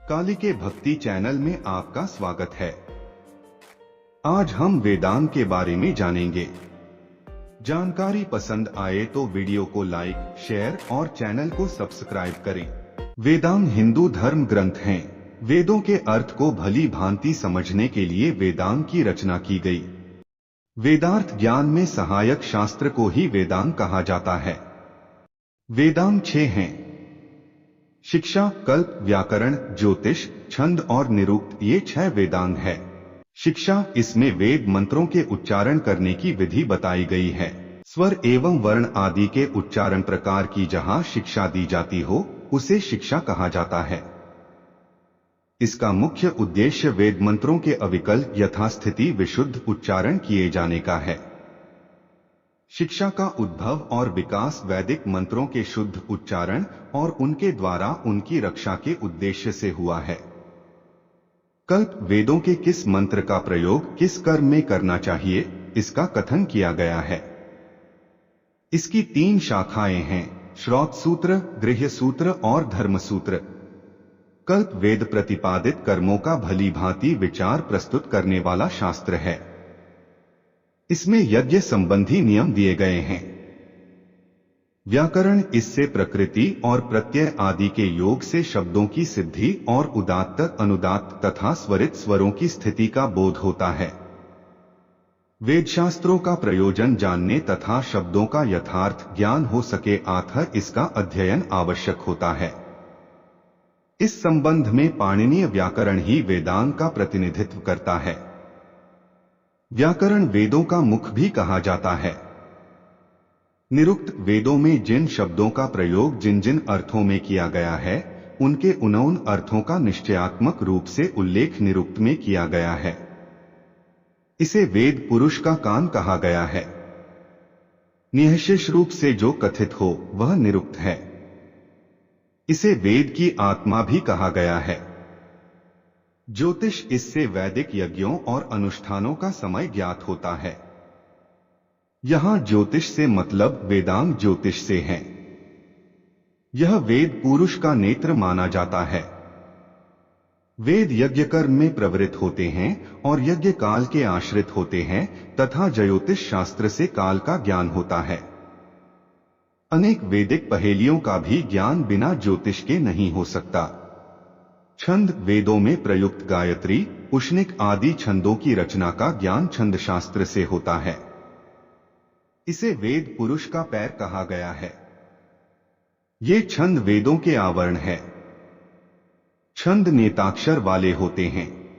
कालिके भक्ति चैनल में आपका स्वागत है। आज हम वेदांत के बारे में जानेंगे। जानकारी पसंद आए तो वीडियो को लाइक, शेयर और चैनल को सब्सक्राइब करें। वेदांत हिंदू धर्म ग्रंथ हैं। वेदों के अर्थ को भली भांति समझने के लिए वेदांत की रचना की गई। वेदार्थ ज्ञान में सहायक शास्त्र को ही वेदांत कहा जाता है। वेदांत 6 हैं। शिक्षा, कल्प, व्याकरण, ज्योतिष, छंद और निरुक्त, ये 6 वेदांग है। शिक्षा, इसमें वेद मंत्रों के उच्चारण करने की विधि बताई गई है। स्वर एवं वर्ण आदि के उच्चारण प्रकार की जहाँ शिक्षा दी जाती हो उसे शिक्षा कहा जाता है। इसका मुख्य उद्देश्य वेद मंत्रों के अविकल यथास्थिति विशुद्ध उच्चारण किए जाने का है। शिक्षा का उद्भव और विकास वैदिक मंत्रों के शुद्ध उच्चारण और उनके द्वारा उनकी रक्षा के उद्देश्य से हुआ है। कल्प, वेदों के किस मंत्र का प्रयोग किस कर्म में करना चाहिए, इसका कथन किया गया है। इसकी 3 शाखाएं हैं: श्रौत सूत्र, गृह्य सूत्र और धर्म सूत्र। कल्प वेद प्रतिपादित कर्मों का भली भांति विचार प्रस्तुत करने वाला शास्त्र है। इसमें यज्ञ संबंधी नियम दिए गए हैं। व्याकरण, इससे प्रकृति और प्रत्यय आदि के योग से शब्दों की सिद्धि और उदात्त, अनुदात्त तथा स्वरित स्वरों की स्थिति का बोध होता है। वेदशास्त्रों का प्रयोजन जानने तथा शब्दों का यथार्थ ज्ञान हो सके अतः इसका अध्ययन आवश्यक होता है। इस संबंध में पाणिनीय व्याकरण ही वेदांत का प्रतिनिधित्व करता है। व्याकरण वेदों का मुख भी कहा जाता है। निरुक्त, वेदों में जिन शब्दों का प्रयोग जिन जिन अर्थों में किया गया है उनके उन अर्थों का निश्चयात्मक रूप से उल्लेख निरुक्त में किया गया है। इसे वेद पुरुष का कान कहा गया है। निःशेष रूप से जो कथित हो वह निरुक्त है। इसे वेद की आत्मा भी कहा गया है। ज्योतिष, इससे वैदिक यज्ञों और अनुष्ठानों का समय ज्ञात होता है। यहां ज्योतिष से मतलब वेदांग ज्योतिष से है। यह वेद पुरुष का नेत्र माना जाता है। वेद यज्ञ कर्म में प्रवृत्त होते हैं और यज्ञ काल के आश्रित होते हैं तथा ज्योतिष शास्त्र से काल का ज्ञान होता है। अनेक वैदिक पहेलियों का भी ज्ञान बिना ज्योतिष के नहीं हो सकता। छंद, वेदों में प्रयुक्त गायत्री, उष्णिक आदि छंदों की रचना का ज्ञान छंद शास्त्र से होता है। इसे वेद पुरुष का पैर कहा गया है। ये छंद वेदों के आवरण है। छंद नेताक्षर वाले होते हैं।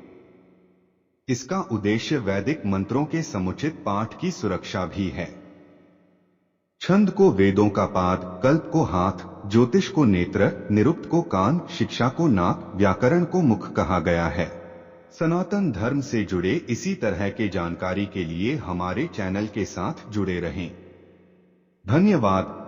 इसका उद्देश्य वैदिक मंत्रों के समुचित पाठ की सुरक्षा भी है। छंद को वेदों का पाद, कल्प को हाथ, ज्योतिष को नेत्र, निरुक्त को कान, शिक्षा को नाक, व्याकरण को मुख कहा गया है। सनातन धर्म से जुड़े इसी तरह के जानकारी के लिए हमारे चैनल के साथ जुड़े रहें। धन्यवाद।